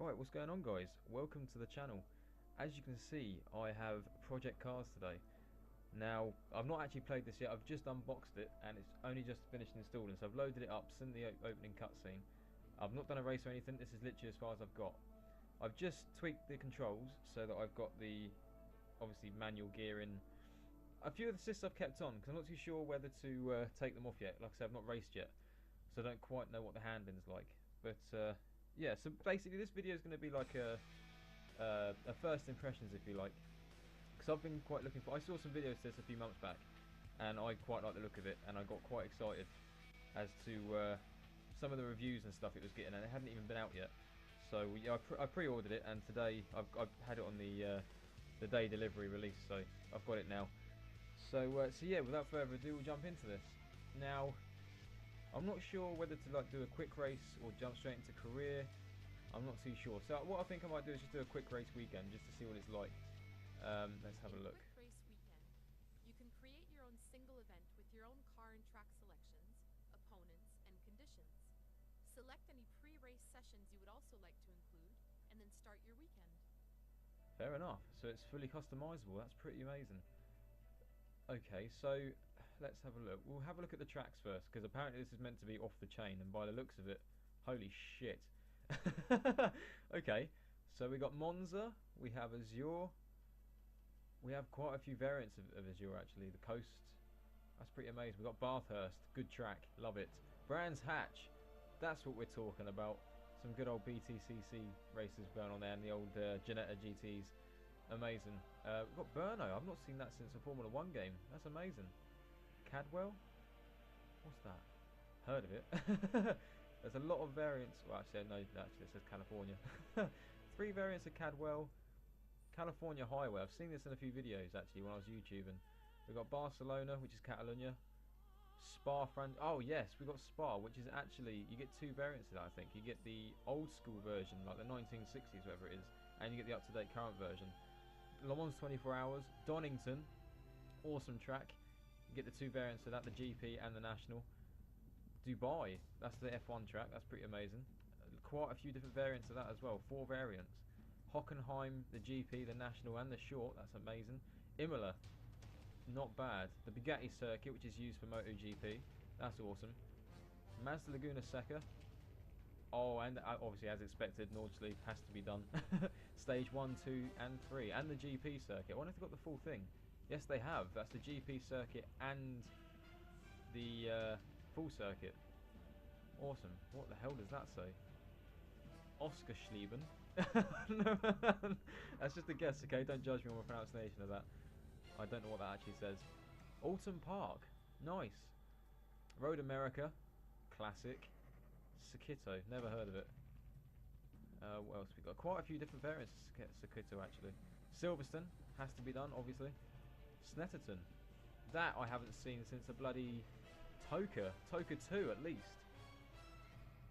Right, what's going on, guys? Welcome to the channel. As you can see, I have Project Cars today. Now, I've not actually played this yet. I've just unboxed it and it's only just finished installing. So I've loaded it up, seen the opening cutscene. I've not done a race or anything. This is literally as far as I've got. I've just tweaked the controls so that I've got the obviously manual gearing. A few of the assists I've kept on because I'm not too sure whether to take them off yet. Like I said, I've not raced yet, so I don't quite know what the handling's like. But yeah, so basically this video is going to be like a first impressions, if you like, because I've been quite looking for. I saw some videos of this a few months back, and I quite like the look of it, and I got quite excited as to some of the reviews and stuff it was getting, and it hadn't even been out yet. So yeah, I pre-ordered it, and today I've had it on the day delivery release, so I've got it now. So yeah, without further ado, we'll jump into this. Now, I'm not sure whether to like do a quick race or jump straight into career. I'm not too sure. So what I think I might do is just do a quick race weekend just to see what it's like. Let's have a look. Quick race weekend, you can create your own single event with your own car and track selections, opponents, and conditions. Select any pre-race sessions you would also like to include, and then start your weekend. Fair enough. So it's fully customizable. That's pretty amazing. Okay, so let's have a look. We'll have a look at the tracks first, because apparently this is meant to be off the chain, and by the looks of it, holy shit. Okay, so we got Monza, we have Azure, we have quite a few variants of Azure actually. The Coast, that's pretty amazing. We got Bathurst, good track, love it. Brands Hatch, that's what we're talking about. Some good old BTCC races going on there, and the old Ginetta GTs. Amazing. We've got Burno. I've not seen that since a Formula 1 game. That's amazing. Cadwell? What's that? Heard of it. There's a lot of variants. Well, actually, no, actually, it says California. 3 variants of Cadwell. California Highway. I've seen this in a few videos, actually, when I was YouTubing. We've got Barcelona, which is Catalunya. Spa, oh, yes, we've got Spa, which is actually, you get 2 variants of that, I think. You get the old school version, like the 1960s, whatever it is, and you get the up-to-date current version. Le Mans 24 Hours, Donington, awesome track. You get the 2 variants of that, the GP and the National. Dubai, that's the F1 track, that's pretty amazing. Quite a few different variants of that as well, 4 variants. Hockenheim, the GP, the National and the Short, that's amazing. Imola, not bad. The Bugatti circuit, which is used for MotoGP, that's awesome. Mazda Laguna Seca. Oh, and obviously, as expected, Nordschleife has to be done. Stage 1, 2, and 3. And the GP circuit. I wonder if they've got the full thing. Yes, they have. That's the GP circuit and the full circuit. Awesome. What the hell does that say? Oscar Schlieben. No, that's just a guess, okay? Don't judge me on my pronunciation of that. I don't know what that actually says. Alton Park. Nice. Road America. Classic. Sakito, never heard of it. What else we got? Quite a few different variants of Sakito actually. Silverstone has to be done, obviously. Snetterton, that I haven't seen since a bloody Toka 2 at least.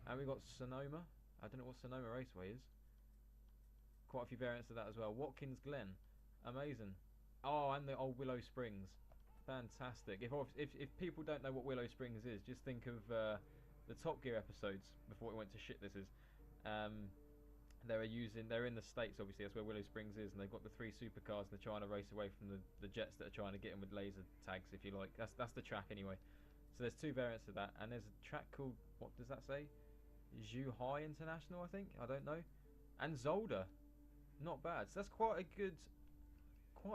And we got Sonoma. I don't know what Sonoma Raceway is. Quite a few variants of that as well. Watkins Glen, amazing. Oh, and the old Willow Springs, fantastic. If people don't know what Willow Springs is, just think of the Top Gear episodes before it went to shit. This is they're in the States, obviously that's where Willow Springs is, and they've got the 3 supercars and they're trying to race away from the jets that are trying to get them with laser tags, if you like. That's the track anyway. So there's 2 variants of that, and there's a track called, what does that say? Zhuhai International, I think, I don't know. And Zolder, not bad. So that's quite a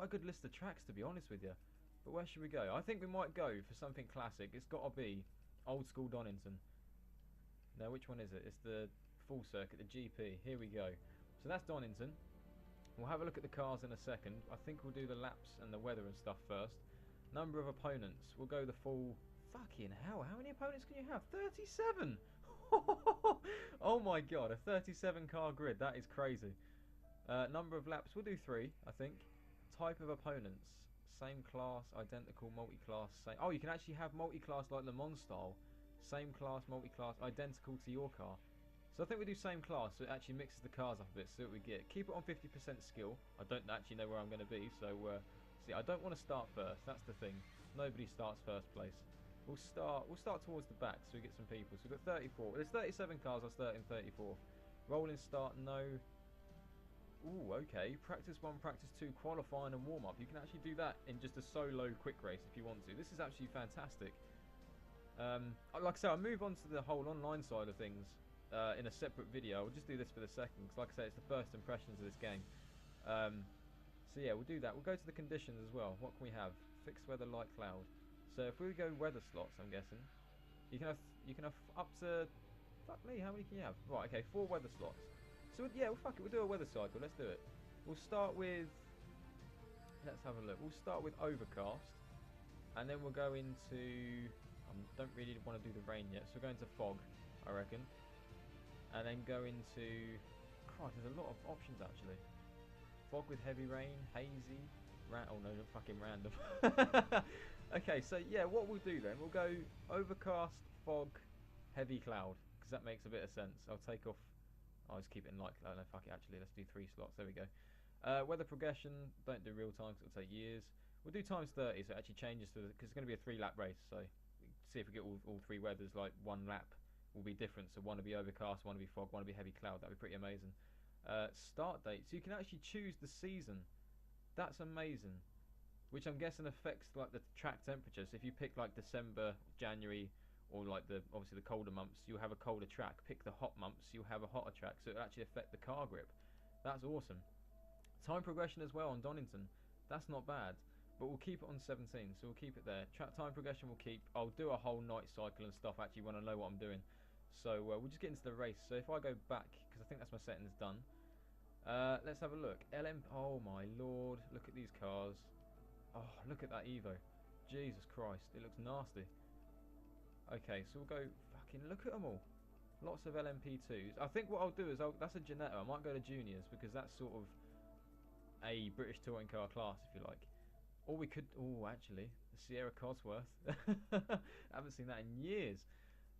good list of tracks, to be honest with you. But where should we go? I think we might go for something classic. It's got to be old school Donington. Now, which one is it? It's the full circuit, the GP. Here we go. So that's Donington. We'll have a look at the cars in a second. I think we'll do the laps and the weather and stuff first. Number of opponents. We'll go the full... Fucking hell, how many opponents can you have? 37! Oh my god, a 37 car grid. That is crazy. Number of laps. We'll do 3, I think. Type of opponents. Same class, identical, multi-class. Same. Oh, you can actually have multi-class like Le Mans style. Same class, multi-class, identical to your car. So I think we do same class, so it actually mixes the cars up a bit, see what we get. Keep it on 50% skill. I don't actually know where I'm going to be, so see, I don't want to start first. That's the thing. Nobody starts first place. We'll start towards the back, so we get some people. So we've got 34. There's 37 cars. I'll start in 34th. Rolling start, no. Ooh, okay. Practice 1, practice 2, qualifying and warm up. You can actually do that in just a solo quick race if you want to. This is actually fantastic. Like I said, I'll move on to the whole online side of things in a separate video. I'll just do this for the second because, like I said, it's the first impressions of this game. So yeah, we'll do that. We'll go to the conditions as well. What can we have? Fixed weather, light cloud. So if we go weather slots, I'm guessing you can have up to, fuck me, how many can you have? Right, okay, 4 weather slots. So yeah, well, fuck it, we'll do a weather cycle. Let's do it. We'll start with, let's have a look. We'll start with overcast, and then we'll go into. Don't really want to do the rain yet, so we're going to fog, I reckon, and then go into. Christ, there's a lot of options actually. Fog with heavy rain, hazy, oh no, not fucking random. Okay, so yeah, what we'll do then, we'll go overcast, fog, heavy cloud, because that makes a bit of sense. I'll take off. I'll just keep it in light cloud. No, fuck it. Actually, let's do 3 slots. There we go. Weather progression. Don't do real time because it'll take years. We'll do times 30, so it actually changes to because it's going to be a 3-lap race. So see if we get all 3 weathers. Like 1 lap will be different. So one will be overcast, one will be fog, one will be heavy cloud. That'd be pretty amazing. Start date. So you can actually choose the season. That's amazing. Which I'm guessing affects like the track temperature. So if you pick like December, January, or like obviously the colder months, you'll have a colder track. Pick the hot months, you'll have a hotter track. So it'll actually affect the car grip. That's awesome. Time progression as well on Donington. That's not bad. But we'll keep it on 17, so we'll keep it there. Track time progression we'll keep. I'll do a whole night cycle and stuff actually when I know what I'm doing. So we'll just get into the race. So if I go back, because I think that's my settings done. Let's have a look. Oh my lord, look at these cars. Oh, look at that Evo. Jesus Christ, it looks nasty. Okay, so we'll go, fucking look at them all. Lots of LMP2s. I think what I'll do is, that's a Ginetta. I might go to juniors because that's sort of a British touring car class, if you like. Or we could, oh, actually, the Sierra Cosworth. Haven't seen that in years.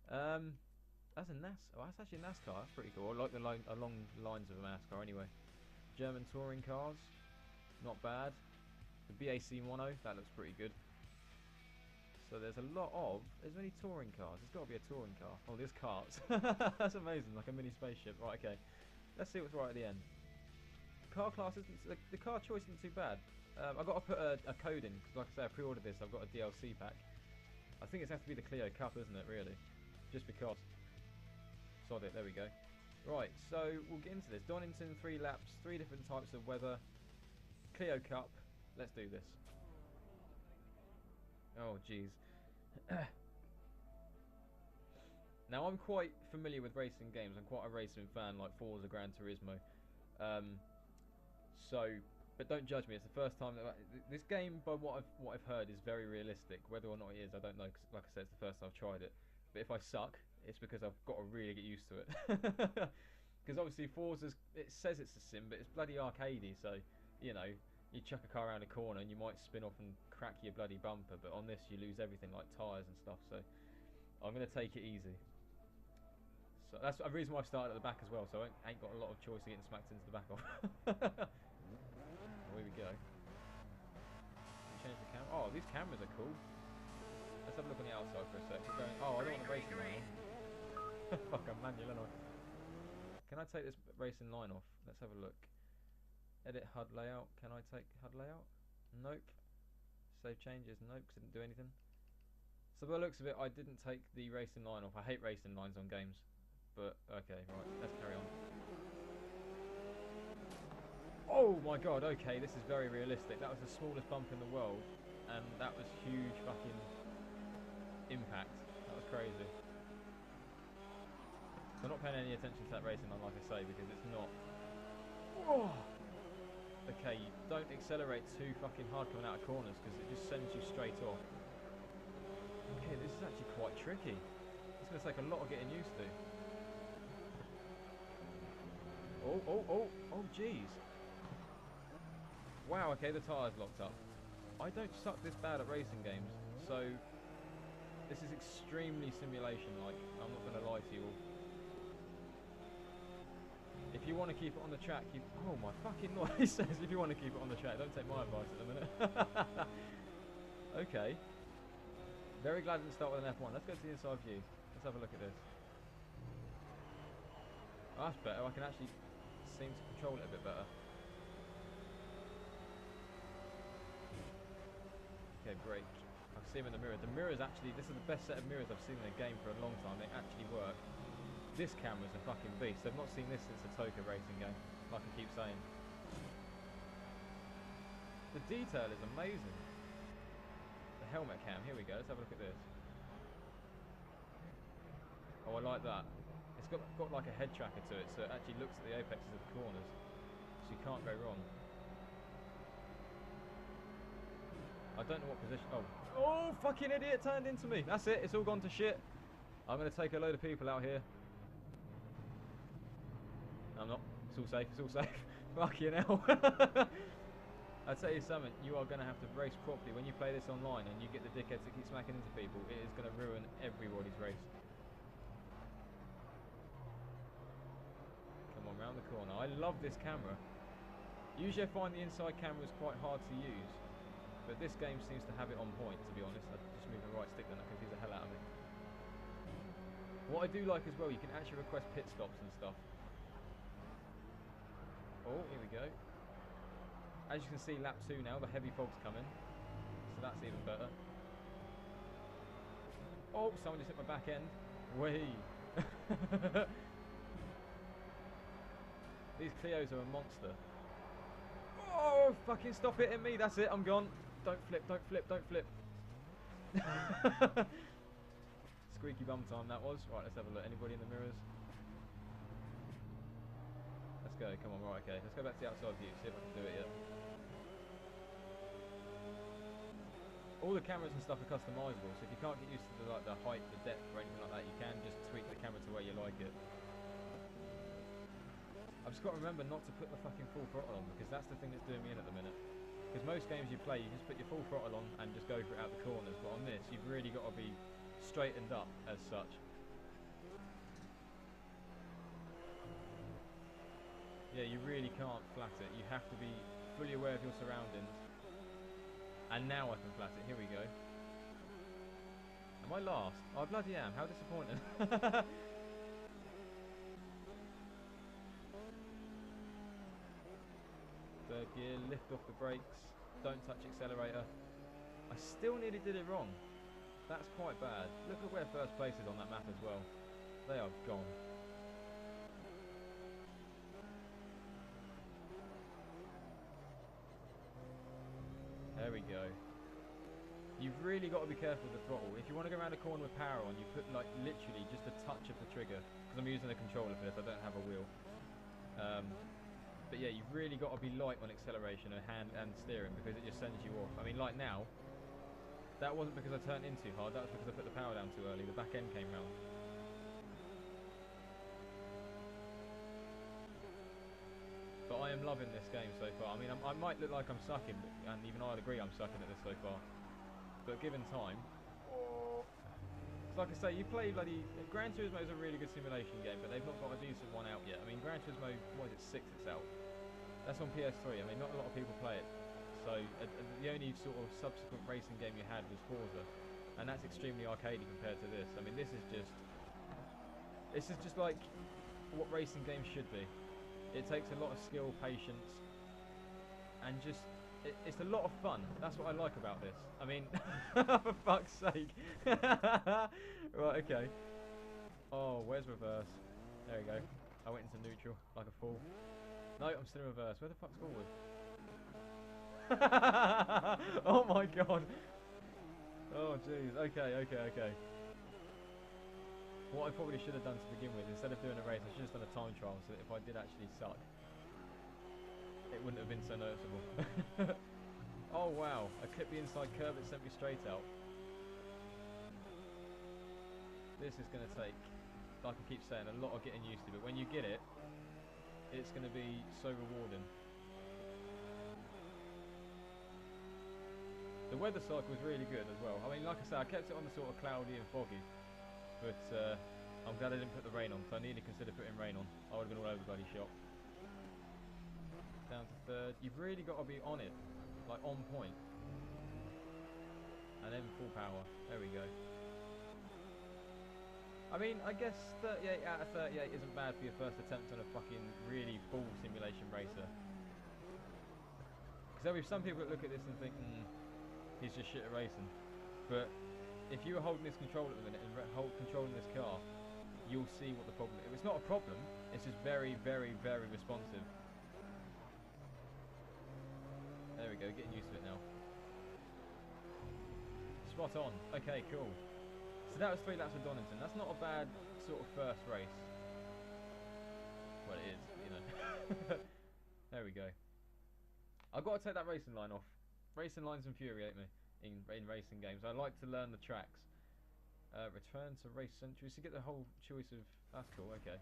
That's a NASCAR. Oh, that's actually a NASCAR. That's pretty cool. I like along the lines of a NASCAR anyway. German touring cars, not bad. The BAC Mono, that looks pretty good. So there's a lot of. There's many touring cars. There's got to be a touring car. Oh, there's carts. That's amazing, like a mini spaceship. Right, okay. Let's see what's right at the end. Car class isn't. The car choice isn't too bad. I've got to put a code in because, like I say, I pre-ordered this. I've got a DLC pack. I think it has to be the Clio Cup, isn't it? Really, just because. Sod it. There we go. Right, so we'll get into this. Donington, 3 laps, 3 different types of weather. Clio Cup. Let's do this. Oh, jeez. Now, I'm quite familiar with racing games. I'm quite a racing fan, like Forza Gran Turismo. But don't judge me. It's the first time that this game, by what I've heard, is very realistic. Whether or not it is, I don't know. Cause like I said, it's the first time I've tried it. But if I suck, it's because I've got to really get used to it. Because obviously Forza's, it says it's a sim, but it's bloody arcadey. So you know, you chuck a car around a corner and you might spin off and crack your bloody bumper. But on this, you lose everything like tyres and stuff. So I'm gonna take it easy. So that's the reason why I've started at the back as well. So I ain't got a lot of choice of getting smacked into the back of. Here we go. Change the camera. Oh, these cameras are cool. Let's have a look on the outside for a sec. We're going, oh, I don't want to race line off. Fuck, I'm manual, aren't I? Can I take this racing line off? Let's have a look. Edit HUD layout. Can I take HUD layout? Nope. Save changes. Nope, because I didn't do anything. So by the looks of it, I didn't take the racing line off. I hate racing lines on games. But, okay, right, let's carry on. Oh my god, okay, this is very realistic. That was the smallest bump in the world, and that was huge fucking impact. That was crazy. So I'm not paying any attention to that racing line, like I say, because it's not... Oh. Okay, don't accelerate too fucking hard coming out of corners, because it just sends you straight off. Okay, this is actually quite tricky. It's going to take a lot of getting used to. Oh, jeez. Wow, okay, the tyres locked up. I don't suck this bad at racing games, so this is extremely simulation-like. I'm not going to lie to you all. If you want to keep it on the track, oh my fucking lord, he says if you want to keep it on the track, don't take my advice at the minute. Okay. Very glad I didn't start with an F1. Let's go to the inside view. Let's have a look at this. Oh, that's better. I can actually seem to control it a bit better. Okay, brake. I can see him in the mirror. The mirrors actually, this is the best set of mirrors I've seen in a game for a long time. They actually work. This camera's a fucking beast. I've not seen this since a Toka racing game, like I keep saying. The detail is amazing. The helmet cam, here we go, let's have a look at this. Oh, I like that. It's got like a head tracker to it, so it actually looks at the apexes of the corners, so you can't go wrong. I don't know what position. Oh, fucking idiot turned into me. That's it. It's all gone to shit. I'm going to take a load of people out here. No, I'm not. It's all safe. It's all safe. Fucking hell. I tell you something. You are going to have to race properly when you play this online and you get the dickheads that keep smacking into people. It is going to ruin everybody's race. Come on, round the corner. I love this camera. Usually I find the inside cameras quite hard to use. But this game seems to have it on point, to be honest. I just move the right stick then, that confuse the hell out of me. What I do like as well, you can actually request pit stops and stuff. Oh, here we go. As you can see, lap 2 now, the heavy fog's coming. So that's even better. Oh, someone just hit my back end. Whee! These Clios are a monster. Oh, fucking stop hitting me. That's it, I'm gone. Don't flip, don't flip, don't flip. Squeaky bum time that was. Right, let's have a look. Anybody in the mirrors? Let's go, come on, right, okay. Let's go back to the outside view, see if I can do it yet. All the cameras and stuff are customizable, so if you can't get used to the height, the depth, or anything like that, you can just tweak the camera to where you like it. I've just got to remember not to put the fucking full throttle on, because that's the thing that's doing me in at the minute. Because most games you play, you just put your full throttle on and just go for it out the corners, but on this, you've really got to be straightened up as such. Yeah, you really can't flat it. You have to be fully aware of your surroundings. And now I can flat it. Here we go. Am I last? Oh, I bloody am. How disappointing. Third gear, lift off the brakes. Don't touch accelerator. I still nearly did it wrong. That's quite bad. Look at where first place is on that map as well. They are gone. There we go. You've really got to be careful with the throttle. If you want to go around a corner with power on, you put like literally just a touch of the trigger. Because I'm using a controller for this, I don't have a wheel. But yeah, you've really got to be light on acceleration and hand and steering, because it just sends you off. I mean, like now, that wasn't because I turned in too hard, that was because I put the power down too early. The back end came round. But I am loving this game so far. I mean, I might look like I'm sucking, and even I'd agree I'm sucking at this so far. But given time, like I say, you play bloody Gran Turismo is a really good simulation game, but they've not got a decent one out yet. I mean, Gran Turismo, what is it, 6 it's out. That's on PS3. I mean, not a lot of people play it. So the only sort of subsequent racing game you had was Forza, and that's extremely arcadey compared to this. I mean, this is just like what racing games should be. It takes a lot of skill, patience, and just it's a lot of fun. That's what I like about this. I mean, for fuck's sake. Right, okay. Oh, where's reverse? There we go. I went into neutral like a fool. No, I'm still in reverse. Where the fuck's forward? Oh my god. Oh jeez. Okay. What I probably should have done to begin with, instead of doing a race, I should have done a time trial, so that if I did actually suck, it wouldn't have been so noticeable. Oh wow, I clipped the inside curve, it sent me straight out. This is going to take, like I keep saying, a lot of getting used to, but when you get it, it's going to be so rewarding. The weather cycle was really good as well. I mean, like I say, I kept it on the sort of cloudy and foggy, but I'm glad I didn't put the rain on, because I nearly considered putting rain on. I would have been all over the bloody shop. Down to third. You've really got to be on it, like on point. And then full power. There we go. I mean, I guess 38 out of 38 isn't bad for your first attempt on a fucking really full simulation racer. Because there'll be some people that look at this and think, he's just shit at racing. But if you were holding this control at the minute and controlling this car, you'll see what the problem is. It's not a problem, it's just very, very, very responsive. There we go, getting used to it now. Spot on. Okay, cool. So that was 3 laps of Donington. That's not a bad sort of first race. Well, it is, you know. There we go. I've got to take that racing line off. Racing lines infuriate me in racing games. I like to learn the tracks. Return to race centuries to get the whole choice of... That's cool, okay.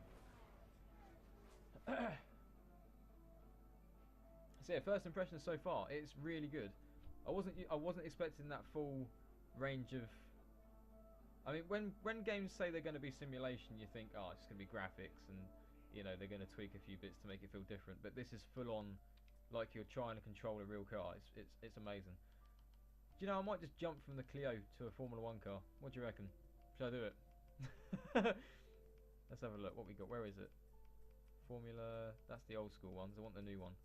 So yeah, first impressions so far, it's really good. I wasn't expecting that full range of... I mean, when games say they're going to be simulation, you think, oh, it's going to be graphics and, you know, they're going to tweak a few bits to make it feel different. But this is full on, like you're trying to control a real car. It's amazing. Do you know, I might just jump from the Clio to a Formula 1 car. What do you reckon? Should I do it? Let's have a look. What we got? Where is it? Formula... That's the old school ones. I want the new one.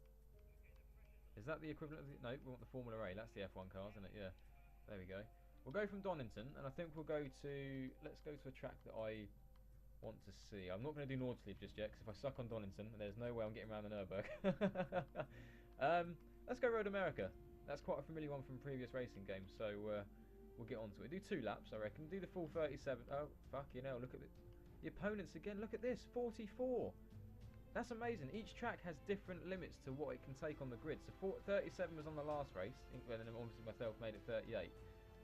Is that the equivalent of the... No, we want the Formula A. That's the F1 cars, isn't it? Yeah. There we go. We'll go from Donington, and I think we'll go to... Let's go to a track that I want to see. I'm not going to do Nordschleife just yet, because if I suck on Donington, there's no way I'm getting around the Nürburg. Let's go Road America. That's quite a familiar one from previous racing games, so we'll get on to it. Do 2 laps, I reckon. Do the full 37. Oh, fucking hell, look at the opponents again. Look at this, 44. That's amazing. Each track has different limits to what it can take on the grid. So 37 was on the last race, and then obviously myself made it 38.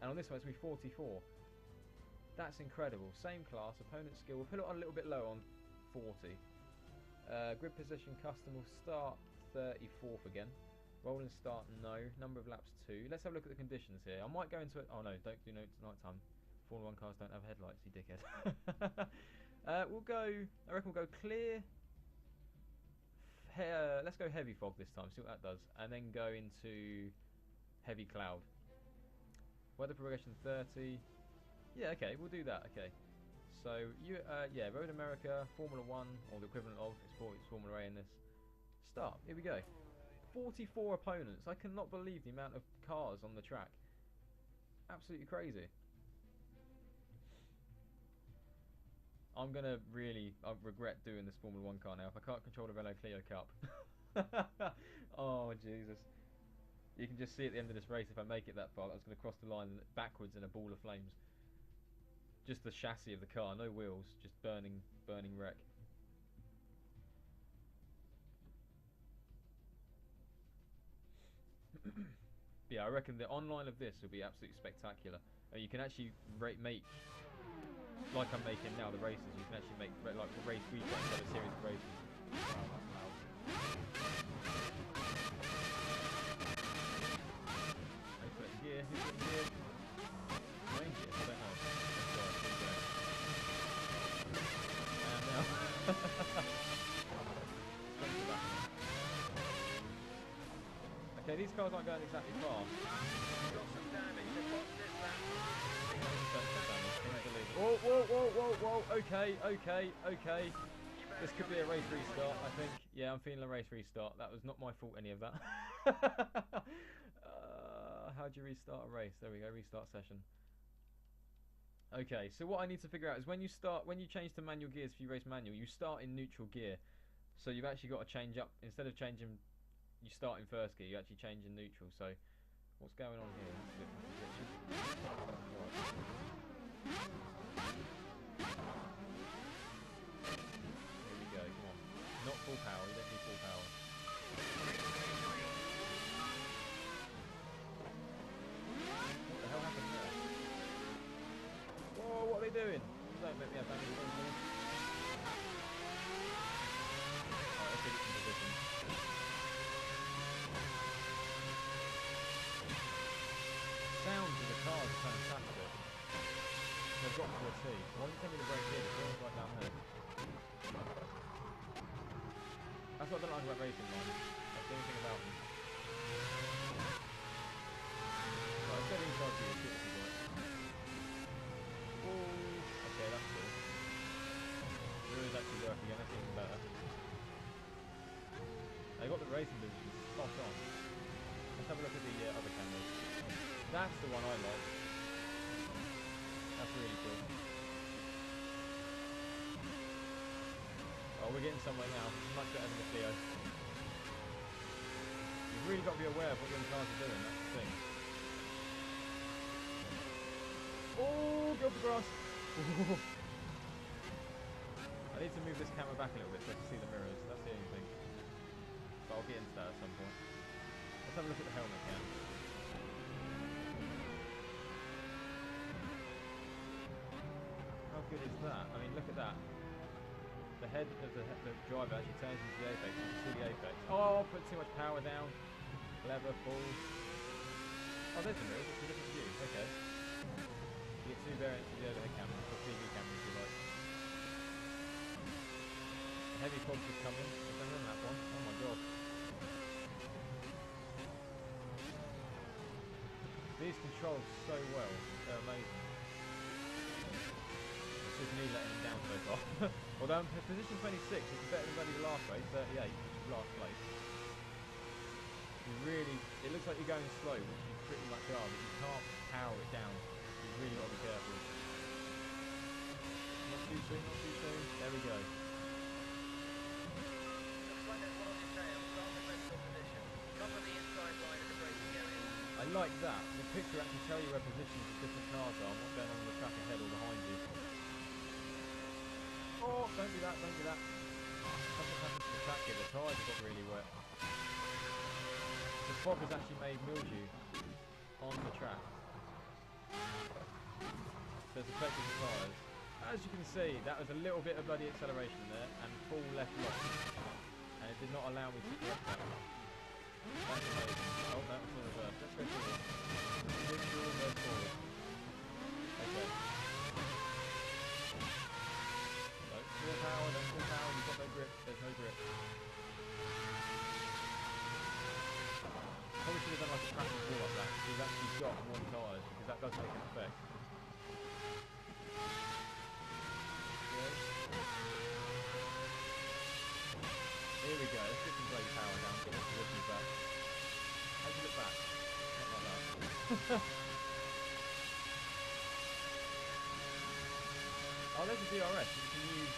And on this one it's going to be 44. That's incredible. Same class, opponent skill. We'll put it on a little bit low on 40. Grid position custom will start 34th again. Rolling start, no. Number of laps, 2. Let's have a look at the conditions here. I might go into it. Oh no, don't do no night time. Formula 1 cars don't have headlights, you dickhead. We'll go, I reckon we'll go clear. Let's go heavy fog this time, see what that does. And then go into heavy cloud. Weather progression 30. Yeah, okay, we'll do that, okay. So, yeah, Road America, Formula 1, or the equivalent of, it's Formula A in this. Start, here we go. 44 opponents. I cannot believe the amount of cars on the track. Absolutely crazy. I'm going to really regret doing this Formula 1 car now if I can't control the Renault Clio Cup. Oh, Jesus. You can just see at the end of this race, if I make it that far, I was going to cross the line backwards in a ball of flames. Just the chassis of the car, no wheels, just burning wreck. Yeah, I reckon the online of this will be absolutely spectacular. And you can actually make, like I'm making now, the races. You can actually make like the race weekend, have a series of races. I put it in gear. Who's in gear? Main gear. I don't know. And now. Okay, these cars aren't going exactly fast. Got some damage. Whoa, whoa, whoa, whoa, whoa. Okay. This could be a race restart, I think. Yeah, I'm feeling a race restart. That was not my fault, any of that. How do you restart a race? There we go, restart session. Okay, so what I need to figure out is when you change to manual gears if you race manual, you start in neutral gear. So you've actually got to change up, instead of changing, you start in first gear, you actually change in neutral. So what's going on here? Here we go, come on. Not full power, you don't need full power. What the hell happened there? Whoa, what are they doing? Don't make me have damage on here. Alright, let's get it in position. Sounds of the cars are fantastic. They've got to a T. Why don't you tell me to brake here? The car's right down there. That's what I don't like about racing, man. That's the only thing about them. Right, let's get inside here, see what we got. Oh, okay, that's cool. That's the one I like. That's really cool. Oh, we're getting somewhere now. It's much better than the Clio. You've really got to be aware of what your cars are doing. That's the thing. Oh, go off the grass. I need to move this camera back a little bit so I can see the mirrors. That's the only thing. But I'll get into that at some point. Let's have a look at the helmet cam. How good is that? I mean, look at that. The head of the driver actually turns into the apex. You can see the apex. Oh, put too much power down. Lever falls. Oh, there's the mirrors. It's a different view. Okay. You get two variants of the overhead camera, or TV camera if you like. The heavy fog's just coming. I've done that one. Oh my god. These control so well. They're amazing. It's just me letting him down so far. Although I'm in position 26, which is better than bloody the last race, 38, which is last place. You really, it looks like you're going slow, which you pretty much are, but you can't power it down. You've really got to be careful. Not too soon, not too soon. There we go. Looks like there's one on your tail. Start the vertical position. Cover the inside line of the braking area. I like that. The picture actually tells you where positions of different cars are and what's going on the track ahead or behind you. Oh, don't do that, don't do that. Something happened to the track here. The tyres have got really wet. The fog has actually made mildew on the track. So it's affected the tyres. As you can see, that was a little bit of bloody acceleration there and full left lock. And it did not allow me to correct that. That's amazing. Oh, that was the reverse. Let's go forward. Neutral, go forward. Okay. So, full power, then full power. You've got no grip. There's no grip. Probably should have done like a practice wall up that. So you've actually got one tyres because that does make an effect. Here we go, let's get some blade power down, get the positions back. How do you look back? Not like that. Oh, there's a DRS. You can use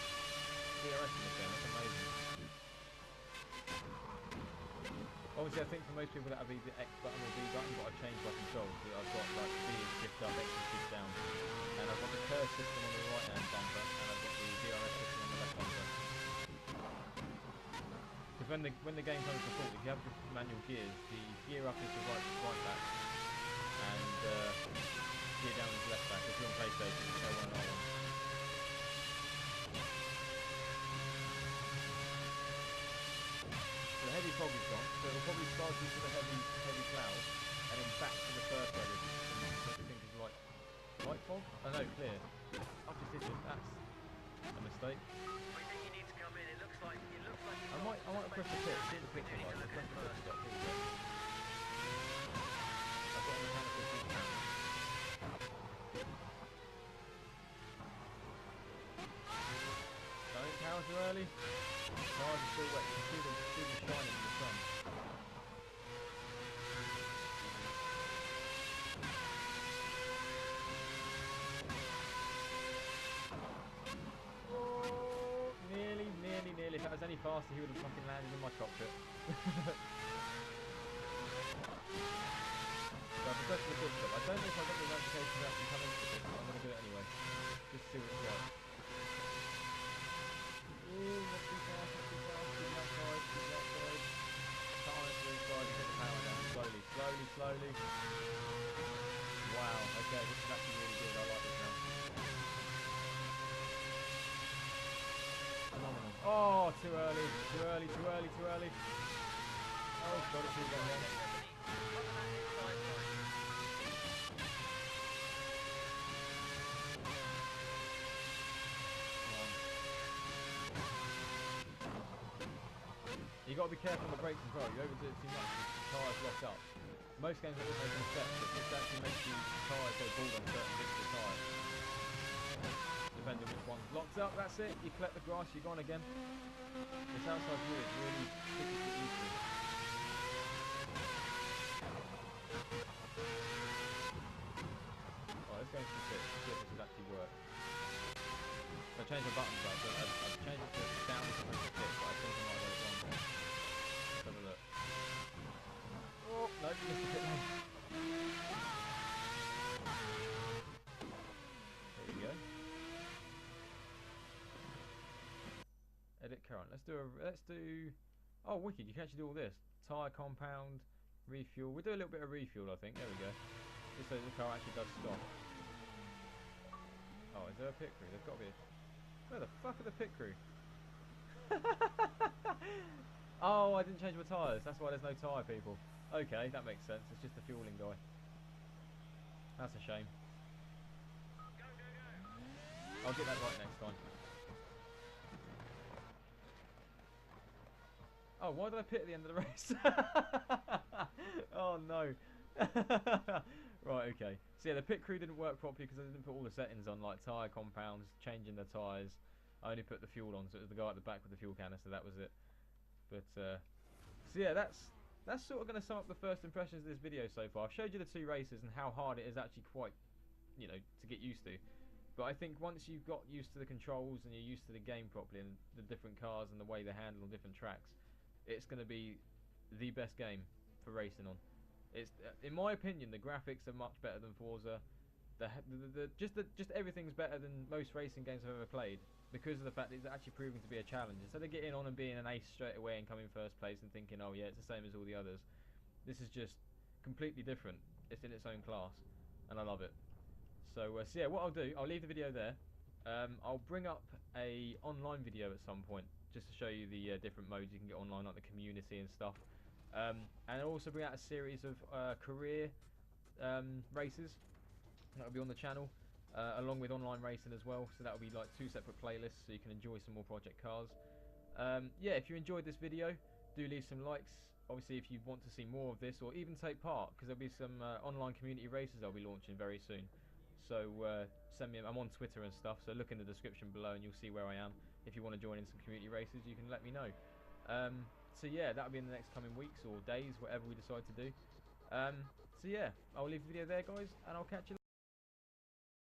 DRS in this game, that's amazing. Obviously, I think for most people that would be the X button or B button, but I've changed my controls. So I've got like B is shift up, X is shift down. And I've got the curve system on the right hand bumper, and I've got the DRS system on the left bumper. Because when the game comes to default, if you have just manual gears, the gear up is the right back, and gear down is left back. If you're on PlayStation, it's L1 and R1. So the heavy fog is gone, so it'll probably start you to the heavy cloud, and then back to the first weather system, which I think is light fog? Oh no, clear. I've just hit it. That's a mistake. We think you need to come in. It looks like I might press the pitch, see the picture need to like, look at press it the first. pitch, here we go. I've got a mechanical seat now. Don't power too early. Tires are still wet, you can see them shining in the sun. Oh, nearly. If that was any faster, he would have fucking landed in my cockpit. So I've requested a pit stop. I don't know if I got the notification to actually come into the pit, but I'm going to do it anyway. Just to see what it's like. Ooh, not too fast, keep outside. Time to inside and get the power down slowly. Wow, okay, this is actually really good. I like this now. Phenomenal. Oh, too early. Oh, got it too long there. You got to be careful on the brakes as well. You overdo it too much, the tyres lock up. Most games don't make an effect, but this actually makes the tyres go bald on certain bits of the tyre. Depending on which one's locked up, that's it. You collect the grass, you're gone again. This outside view is really tricky to get used to. go into the pit to see if this has actually worked. So I changed my buttons up, so I've changed it to down to press the pit, but I think I might have got it wrong there. Let's have a look. Oh, no, you missed the pit lane. There you go. Edit current. Let's do. Oh, wicked! You can actually do all this. Tyre compound, refuel. We'll do a little bit of refuel, I think. There we go. Just so the car actually does stop. Oh, is there a pit crew? There's got to be. Where the fuck are the pit crew? Oh, I didn't change my tyres. That's why there's no tyre people. Okay, that makes sense. It's just the fueling guy. That's a shame. I'll get that right next time. Oh, why did I pit at the end of the race? Oh no. Right, okay. So yeah, the pit crew didn't work properly because I didn't put all the settings on, like tyre compounds, changing the tyres. I only put the fuel on, so it was the guy at the back with the fuel canister, that was it. But, so yeah, that's sort of going to sum up the first impressions of this video so far. I've showed you the 2 races and how hard it is actually quite, you know, to get used to. But I think once you've got used to the controls and you're used to the game properly and the different cars and the way they handle on different tracks, it's going to be the best game for racing on. It's, in my opinion, the graphics are much better than Forza. Just everything's better than most racing games I've ever played because of the fact that it's actually proving to be a challenge. Instead of getting on and being an ace straight away and coming first place and thinking, oh yeah, it's the same as all the others, this is just completely different. It's in its own class, and I love it. So yeah, what I'll do, I'll leave the video there. I'll bring up a online video at some point just to show you the different modes you can get online, like the community and stuff. And I'll also bring out a series of career races that'll be on the channel, along with online racing as well. So that'll be like 2 separate playlists, so you can enjoy some more Project Cars. Yeah, if you enjoyed this video, do leave some likes. Obviously, if you want to see more of this or even take part, because there'll be some online community races I'll be launching very soon. So send me. I'm on Twitter and stuff, so look in the description below and you'll see where I am. If you want to join in some community races, you can let me know. So yeah, that'll be in the next coming weeks or days, whatever we decide to do. So yeah, I'll leave the video there, guys, and I'll catch you later.